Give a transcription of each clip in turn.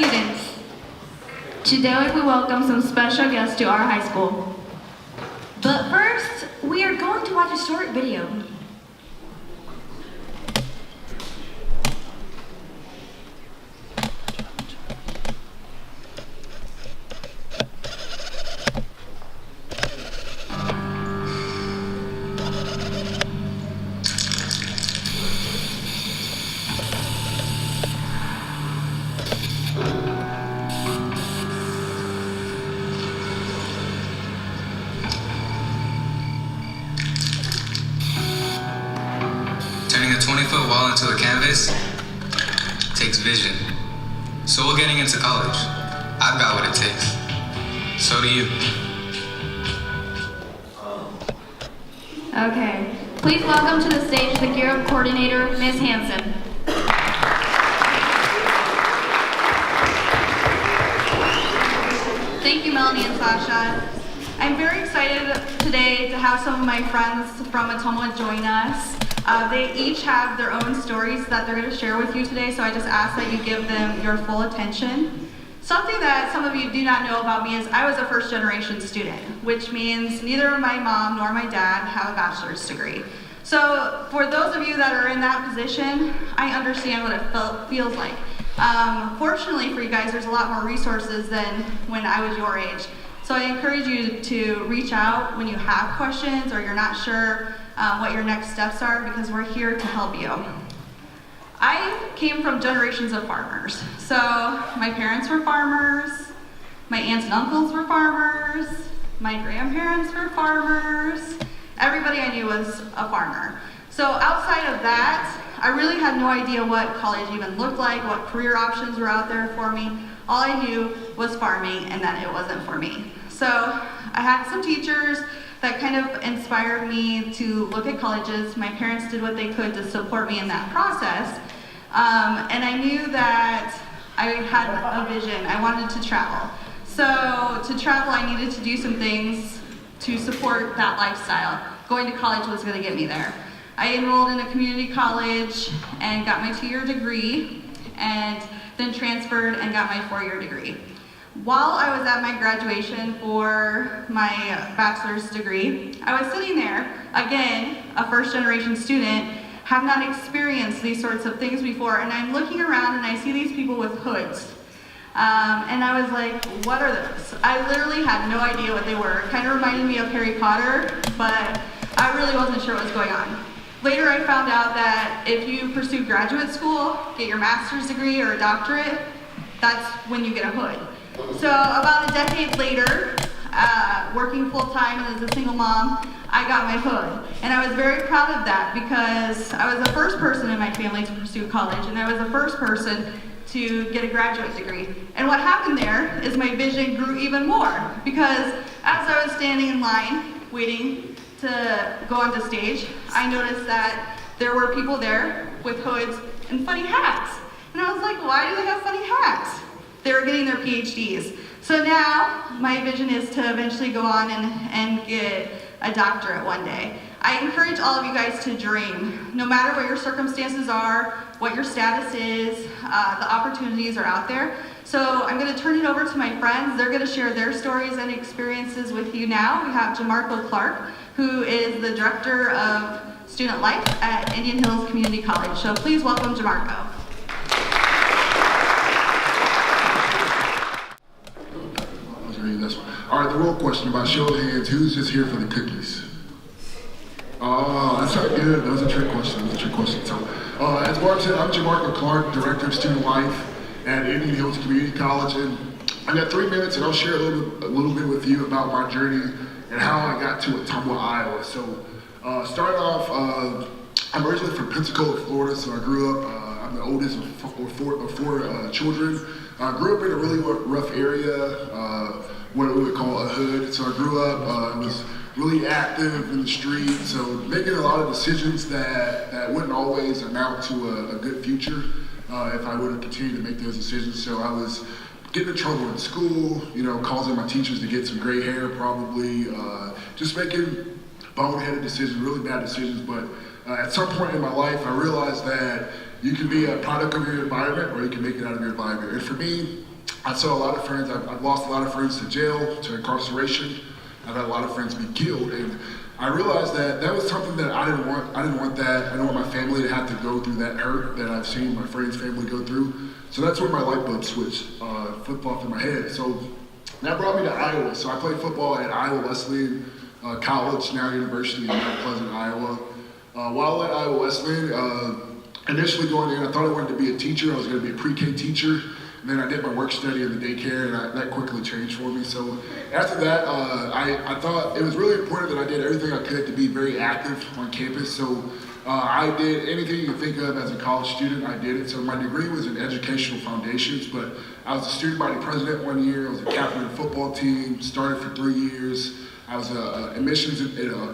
students, today we welcome some special guests to our high school. But first, we are going to watch a short video. Turning a 20-foot wall into a canvas takes vision. So will getting into college. I've got what it takes. So do you. Okay, please welcome to the stage the Gear Up Coordinator, Ms. Hansen. Thank you, Melanie and Sasha. I'm very excited today to have some of my friends from Ottumwa join us. They each have their own stories that they're going to share with you today, so I just ask that you give them your full attention. Something that some of you do not know about me is I was a first-generation student, which means neither my mom nor my dad have a bachelor's degree. So for those of you that are in that position, I understand what it feels like. Fortunately for you guys, there's a lot more resources than when I was your age. So I encourage you to reach out when you have questions or you're not sure what your next steps are, because we're here to help you. I came from generations of farmers. So my parents were farmers, my aunts and uncles were farmers, my grandparents were farmers. Everybody I knew was a farmer. So outside of that, I really had no idea what college even looked like, what career options were out there for me. All I knew was farming and that it wasn't for me. So I had some teachers that kind of inspired me to look at colleges. My parents did what they could to support me in that process. And I knew that I had a vision. I wanted to travel. So to travel, I needed to do some things to support that lifestyle. Going to college was going to get me there. I enrolled in a community college and got my 2-year degree, and then transferred and got my 4-year degree. While I was at my graduation for my bachelor's degree, I was sitting there, again, a first-generation student, have not experienced these sorts of things before, and I'm looking around and I see these people with hoods. And I was like, what are those? I literally had no idea what they were. It kind of reminded me of Harry Potter, but I really wasn't sure what was going on. Later I found out that if you pursue graduate school, get your master's degree or a doctorate, that's when you get a hood. So about a decade later, working full-time as a single mom, I got my hood. And I was very proud of that because I was the first person in my family to pursue college, and I was the first person to get a graduate degree. And what happened there is my vision grew even more, because as I was standing in line waiting to go onto stage, I noticed that there were people there with hoods and funny hats. And I was like, why do they have funny hats? They were getting their PhDs. So now my vision is to eventually go on and get a doctorate one day. I encourage all of you guys to dream. No matter what your circumstances are, what your status is, the opportunities are out there. So I'm going to turn it over to my friends. They're going to share their stories and experiences with you now. We have Jamarco Clark, who is the Director of Student Life at Indian Hills Community College. So please welcome Jamarco. All right, the real question about show of hands, who's just here for the cookies? Oh, that's not good. That was a trick question. So, as Mark said, I'm Jamarco Clark, Director of Student Life at Indian Hills Community College, and I got 3 minutes, and I'll share a little bit with you about my journey and how I got to Ottumwa, Iowa. So, starting off, I'm originally from Pensacola, Florida, so I grew up. I'm the oldest of four children. I grew up in a really rough area, what we would call a hood. So I grew up, was really active in the street, so making a lot of decisions that wouldn't always amount to a good future if I would have continued to make those decisions. So I was getting in trouble in school, causing my teachers to get some gray hair probably, just making boneheaded decisions, really bad decisions. But at some point in my life, I realized that you can be a product of your environment or you can make it out of your environment. And for me, I saw a lot of friends, I've lost a lot of friends to jail, to incarceration. I've had a lot of friends be killed, and I realized that that was something that I didn't want. I didn't want that. I didn't want my family to have to go through that hurt that I've seen my friends' family go through. So that's where my light bulb switched, flipped off in my head. So that brought me to Iowa. So I played football at Iowa Wesleyan College, now University in Mount Pleasant, Iowa. While at Iowa Wesleyan, initially going in, I thought I wanted to be a teacher. I was going to be a pre-K teacher. And then I did my work study in the daycare, and that quickly changed for me. So after that, I thought it was really important that I did everything I could to be very active on campus. So I did anything you can think of as a college student, I did it. So my degree was in educational foundations, but I was a student body president 1 year. I was a captain of the football team, started for 3 years. I was an admissions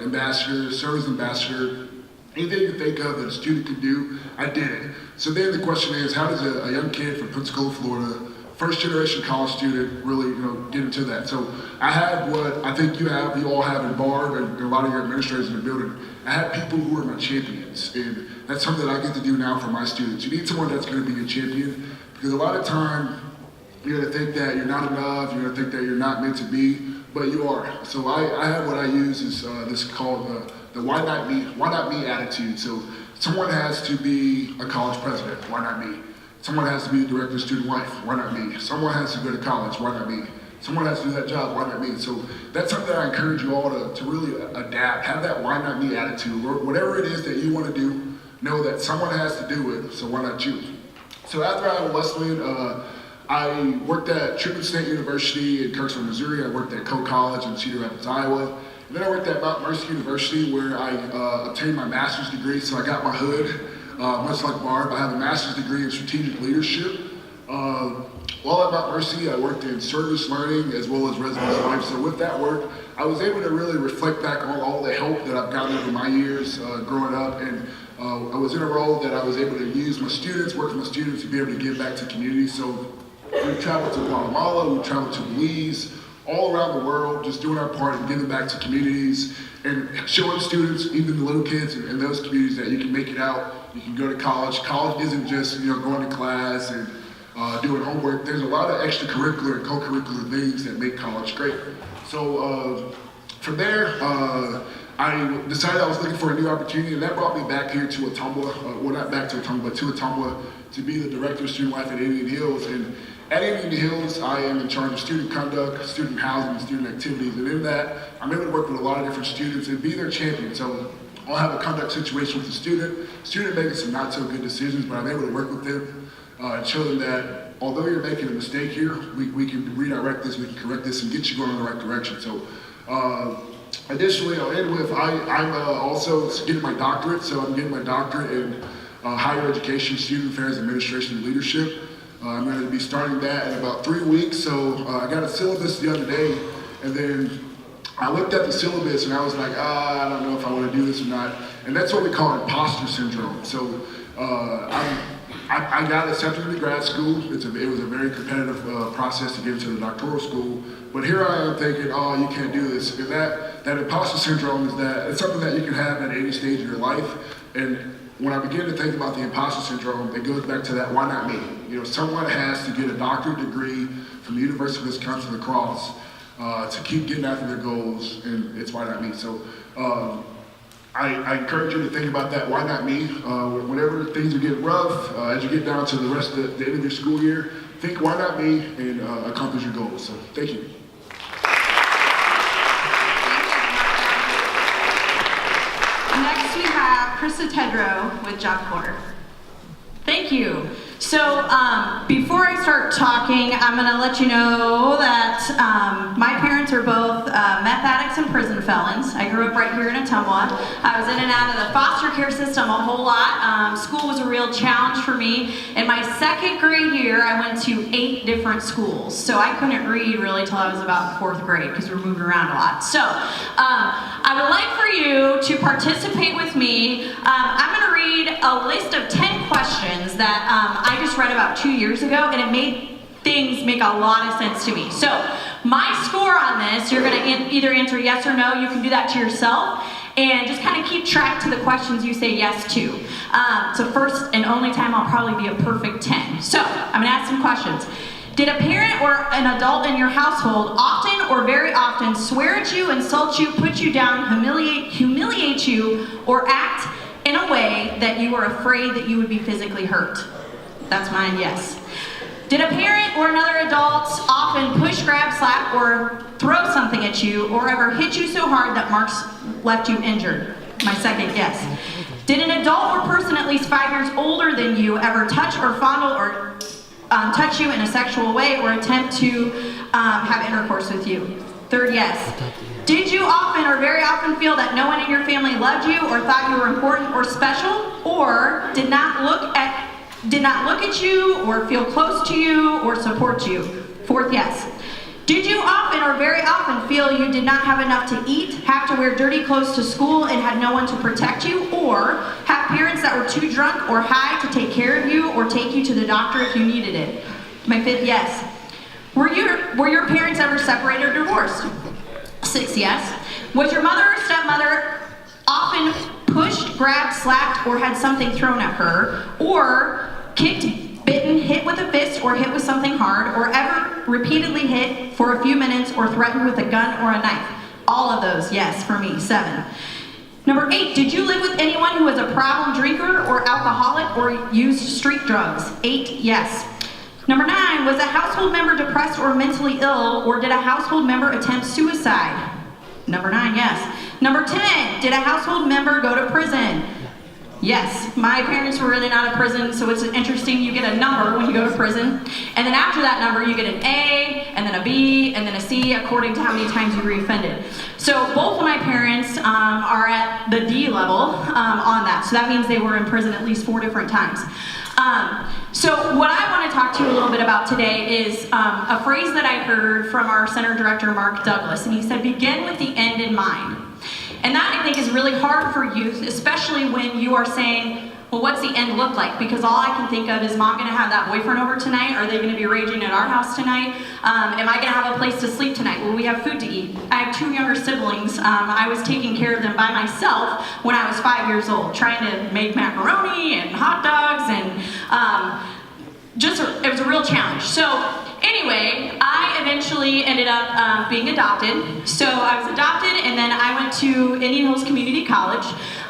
ambassador, service ambassador. Anything you can think of that a student could do, I did it. So then the question is, how does a young kid from Pensacola, Florida, first generation college student really, get into that? So I have what I think you all have in Barb and a lot of your administrators in the building. I have people who are my champions, and that's something that I get to do now for my students. You need someone that's going to be a champion, because a lot of time you're going to think that you're not enough, you're going to think that you're not meant to be, but you are. So I have what I use is this called the why not me attitude. So someone has to be a college president, why not me? Someone has to be the director of student life, why not me? Someone has to go to college, why not me? Someone has to do that job, why not me? So that's something I encourage you all to really adapt, have that why not me attitude. Whatever it is that you want to do, know that someone has to do it, so why not you? So after Iowa Wesleyan, I worked at Truman State University in Kirksville, Missouri. I worked at Coe College in Cedar Rapids, Iowa. And then I worked at Mount Mercy University, where I obtained my master's degree. So I got my hood, much like Barb. I have a master's degree in strategic leadership. While at Mount Mercy, I worked in service learning as well as residence life. So with that work, I was able to really reflect back on all the help that I've gotten over my years growing up. And I was in a role that I was able to use my students, work with my students to be able to give back to community. So we traveled to Guatemala, we traveled to Belize, all around the world, just doing our part and giving back to communities and showing students, even the little kids in those communities, that you can make it out, you can go to college. College isn't just going to class and doing homework. There's a lot of extracurricular and co-curricular things that make college great. So from there, I decided I was looking for a new opportunity, and that brought me back here to Ottumwa, well, not back to Ottumwa, but to Ottumwa to be the director of student life at Indian Hills. And at Indian Hills, I am in charge of student conduct, student housing, and student activities. And in that, I'm able to work with a lot of different students and be their champion. So I'll have a conduct situation with the student making some not so good decisions, but I'm able to work with them and show them that although you're making a mistake here, we can redirect this, we can correct this, and get you going in the right direction. So additionally, I'll end with, I'm also getting my doctorate. So I'm getting my doctorate in higher education, student affairs, administration, and leadership. I'm going to be starting that in about 3 weeks. So I got a syllabus the other day, and then I looked at the syllabus and I was like, I don't know if I want to do this or not. And that's what we call imposter syndrome. So I got accepted into grad school. It was a very competitive process to get into the doctoral school. But here I am thinking, you can't do this. And that imposter syndrome it's something that you can have at any stage of your life. And when I begin to think about the imposter syndrome, it goes back to that why not me? Someone has to get a doctorate degree from the University of Wisconsin La Crosse to keep getting after their goals, and it's why not me. So I encourage you to think about that, why not me? Whenever things are getting rough, as you get down to the rest of the end of your school year, think why not me, and accomplish your goals. So thank you. Next we have Krista Tedrow with Job Corps. Thank you. So before I start talking, I'm going to let you know that my parents are both meth addicts and prison felons. I grew up right here in Ottumwa. I was in and out of the foster care system a whole lot. School was a real challenge for me. In my second grade year, I went to 8 different schools. So I couldn't read really till I was about 4th grade because we were moving around a lot. So I would like for you to participate with me. I'm going to read a list of 10 questions that I just read about 2 years ago, and it made things make a lot of sense to me. So my score on this, you're going to either answer yes or no. You can do that to yourself and just kind of keep track to the questions you say yes to. So first and only time I'll probably be a perfect 10. So I'm going to ask some questions. Did a parent or an adult in your household often or very often swear at you, insult you, put you down, humiliate you, or act in a way that you were afraid that you would be physically hurt? That's mine, yes. Did a parent or another adult often push, grab, slap, or throw something at you, or ever hit you so hard that marks left you injured? My second, yes. Did an adult or person at least 5 years older than you ever touch or fondle or touch you in a sexual way or attempt to have intercourse with you? Third, yes. Did you often or very often feel that no one in your family loved you or thought you were important or special, or did not look at you or feel close to you or support you? Fourth, yes. Did you often or very often feel you did not have enough to eat, have to wear dirty clothes to school and had no one to protect you, or have parents that were too drunk or high to take care of you or take you to the doctor if you needed it? My fifth, yes. Were your parents ever separated or divorced? Six, yes. Was your mother or stepmother often pushed, grabbed, slapped, or had something thrown at her, or kicked, bitten, hit with a fist, or hit with something hard, or ever repeatedly hit for a few minutes or threatened with a gun or a knife? All of those, yes, for me. 7. Number 8, did you live with anyone who was a problem drinker or alcoholic or used street drugs? 8, yes. Number 9, was a household member depressed or mentally ill, or did a household member attempt suicide? Number 9, yes. Number 10, did a household member go to prison? Yes, my parents were in and out of prison, so it's interesting. You get a number when you go to prison, and then after that number you get an A, and then a B, and then a C, according to how many times you reoffended. So both of my parents are at the D level on that, so that means they were in prison at least 4 different times. So what I want to talk to you a little bit about today is a phrase that I heard from our center director, Mark Douglas, and he said, begin with the end in mind. And that, I think, is really hard for youth, especially when you are saying, well, what's the end look like? Because all I can think of is, Mom going to have that boyfriend over tonight? Are they going to be raging at our house tonight? Am I going to have a place to sleep tonight? Will we have food to eat? I have 2 younger siblings. I was taking care of them by myself when I was 5 years old, trying to make macaroni and hot dogs, and it was a real challenge. So anyway, I eventually ended up being adopted. So I was adopted, and then I went to Indian Hills Community College.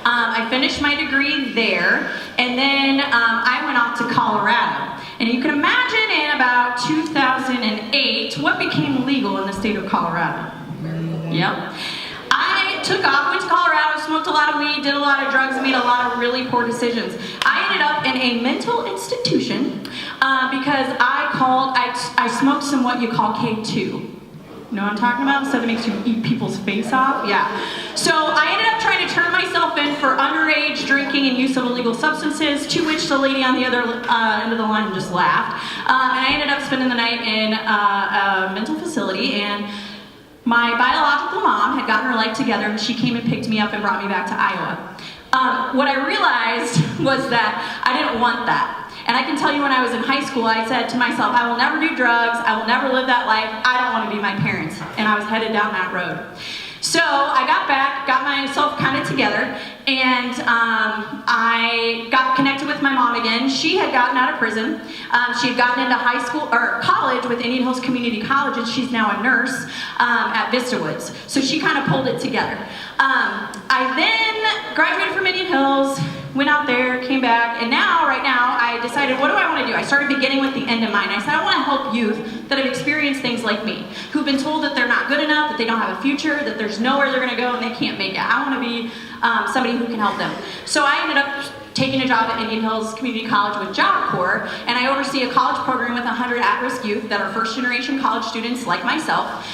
I finished my degree there, and then I went off to Colorado. And you can imagine in about 2008, what became legal in the state of Colorado? Yep. I took off, went to Colorado, smoked a lot of weed, did a lot of drugs, made a lot of really poor decisions. I ended up in a mental institution because I smoked some what you call K2. You know what I'm talking about? Stuff that makes you eat people's face off? Yeah. So I ended up trying to turn myself in for underage drinking and use of illegal substances, to which the lady on the other end of the line just laughed. And I ended up spending the night in a mental facility, and my biological mom had gotten her life together, and she came and picked me up and brought me back to Iowa. What I realized was that I didn't want that. And I can tell you, when I was in high school, I said to myself, I will never do drugs, I will never live that life, I don't want to be my parents. And I was headed down that road. So I got back, got myself kind of together, and I got connected with my mom again. She had gotten out of prison. She had gotten into high school or college with Indian Hills Community College, and she's now a nurse at Vista Woods. So she kind of pulled it together. I then graduated from Indian Hills, went out there, came back, and right now, I decided, what do I want to do? I started beginning with the end in mind. I said, I want to help youth that have experienced things like me, who've been told that they're not good enough, that they don't have a future, that there's nowhere they're going to go and they can't make it. I want to be somebody who can help them. So I ended up taking a job at Indian Hills Community College with Job Corps, and I oversee a college program with 100 at-risk youth that are first-generation college students like myself,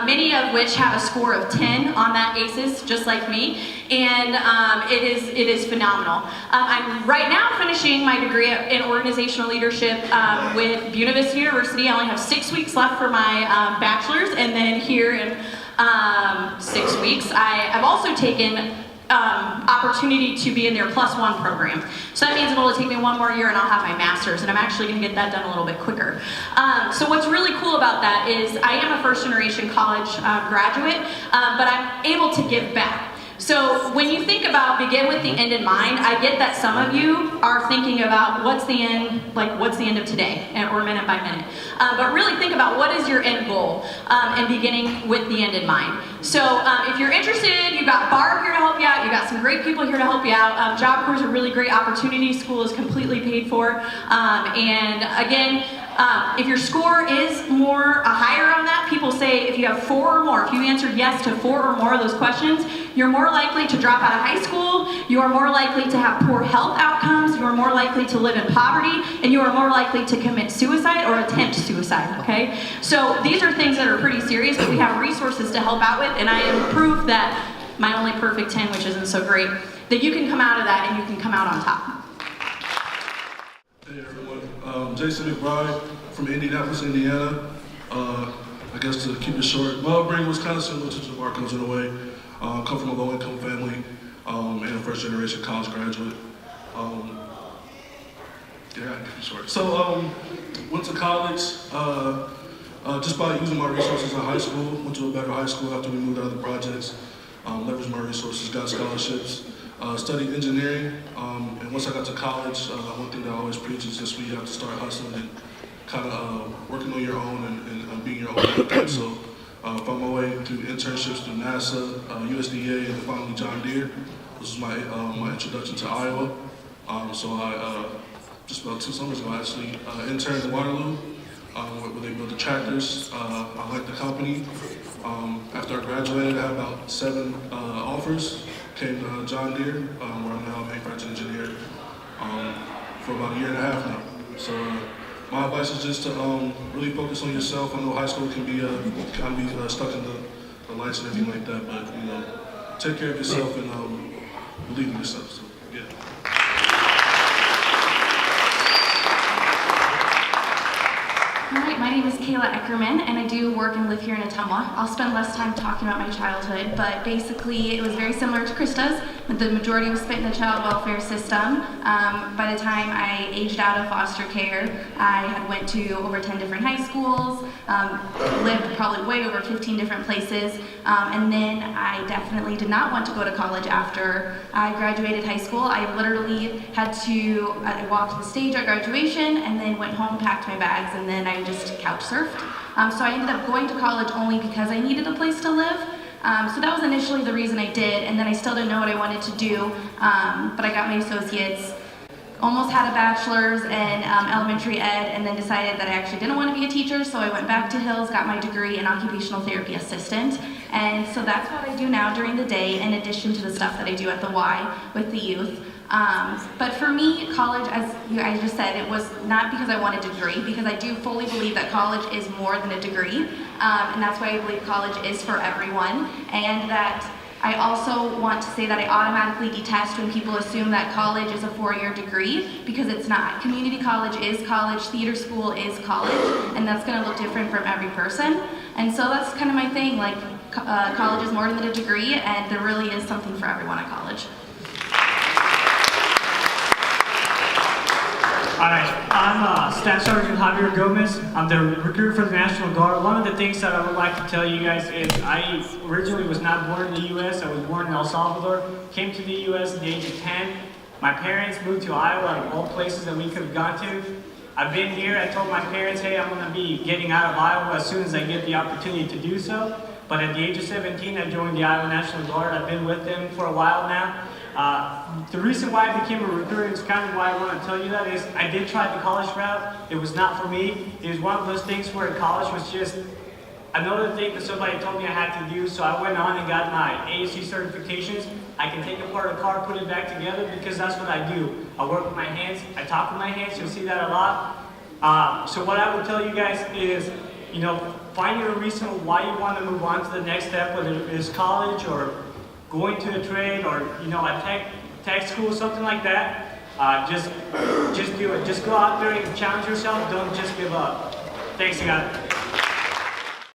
many of which have a score of 10 on that ACEs, just like me, and it is phenomenal. I'm right now finishing my degree in organizational leadership with Buena Vista University. I only have 6 weeks left for my bachelor's, and then here in 6 weeks, I have also taken opportunity to be in their +1 program. So that means it'll take me 1 more year and I'll have my master's, and I'm actually going to get that done a little bit quicker. So what's really cool about that is I am a first-generation college graduate, but I'm able to give back. So when you think about begin with the end in mind, I get that some of you are thinking about what's the end, like what's the end of today, or minute by minute. But really think about what is your end goal, and beginning with the end in mind. So if you're interested, you've got Barb here to help you out, you've got some great people here to help you out. Job Corps is a really great opportunity. School is completely paid for. And again, if your score is more higher on that, people say if you have 4 or more, if you answered yes to 4 or more of those questions, you're more likely to drop out of high school, you are more likely to have poor health outcomes, you are more likely to live in poverty, and you are more likely to commit suicide or attempt suicide, okay? So these are things that are pretty serious, but we have resources to help out with, and I am proof that my only perfect 10, which isn't so great, that you can come out of that and you can come out on top. Hey everyone, Jason McBride from Indianapolis, Indiana. I guess to keep it short, my upbringing was kind of similar to Jamarco's in a way. Come from a low-income family and a first-generation college graduate. Yeah, I keep it short. So, went to college just by using my resources in high school. Went to a better high school after we moved out of the projects. Leveraged my resources, got scholarships. Studied engineering, and once I got to college, one thing that I always preach is just we have to start hustling and kind of working on your own and being your own advocate. So found my way through internships through NASA, USDA, and finally John Deere. This was my introduction to Iowa. So I, just about 2 summers ago, actually interned in Waterloo, where they built the tractors. I liked the company. After I graduated, I had about 7 offers. Came to John Deere, where I'm now a manufacturing engineer for about 1.5 years now. So my advice is just to really focus on yourself. I know high school can be stuck in the lights and everything like that, but you know, take care of yourself and believe in yourself. So yeah. Hi, my name is Kayla Eckerman, and I do work and live here in Ottumwa. I'll spend less time talking about my childhood, but basically it was very similar to Krista's, but the majority was spent in the child welfare system. By the time I aged out of foster care, I had went to over 10 different high schools, lived probably way over 15 different places, and then I definitely did not want to go to college after I graduated high school. I literally had to walk the stage at graduation and then went home, packed my bags, and then I just couch surfed. So I ended up going to college only because I needed a place to live. So that was initially the reason I did, and then I still didn't know what I wanted to do, but I got my associates, almost had a bachelor's in elementary ed, and then decided that I actually didn't want to be a teacher, so I went back to Hills, got my degree in occupational therapy assistant, and so that's what I do now during the day, in addition to the stuff that I do at the Y with the youth. But for me, college, as I just said, it was not because I wanted a degree, because I do fully believe that college is more than a degree, and that's why I believe college is for everyone, and that I also want to say that I automatically detest when people assume that college is a 4-year degree, because it's not. Community college is college, theater school is college, and that's going to look different from every person, and so that's kind of my thing, like college is more than a degree, and there really is something for everyone at college. Alright, I'm Staff Sergeant Javier Gomez. I'm the recruit for the National Guard. One of the things that I would like to tell you guys is I originally was not born in the U.S. I was born in El Salvador. Came to the U.S. at the age of 10. My parents moved to Iowa, out of all places that we could have gone to. I've been here. I told my parents, hey, I'm going to be getting out of Iowa as soon as I get the opportunity to do so. But at the age of 17, I joined the Iowa National Guard. I've been with them for a while now. The reason why I became a recruiter is kind of why I want to tell you that is I did try the college route. It was not for me. It was one of those things where college was just another thing that somebody told me I had to do. So I went on and got my ASC certifications. I can take apart a car, put it back together because that's what I do. I work with my hands. I talk with my hands. You'll see that a lot. So what I would tell you guys is, you know, find your reason why you want to move on to the next step, whether it's college or going to a trade or, you know, a tech school, something like that. Just do it. Just go out there and challenge yourself. Don't just give up. Thanks, guys.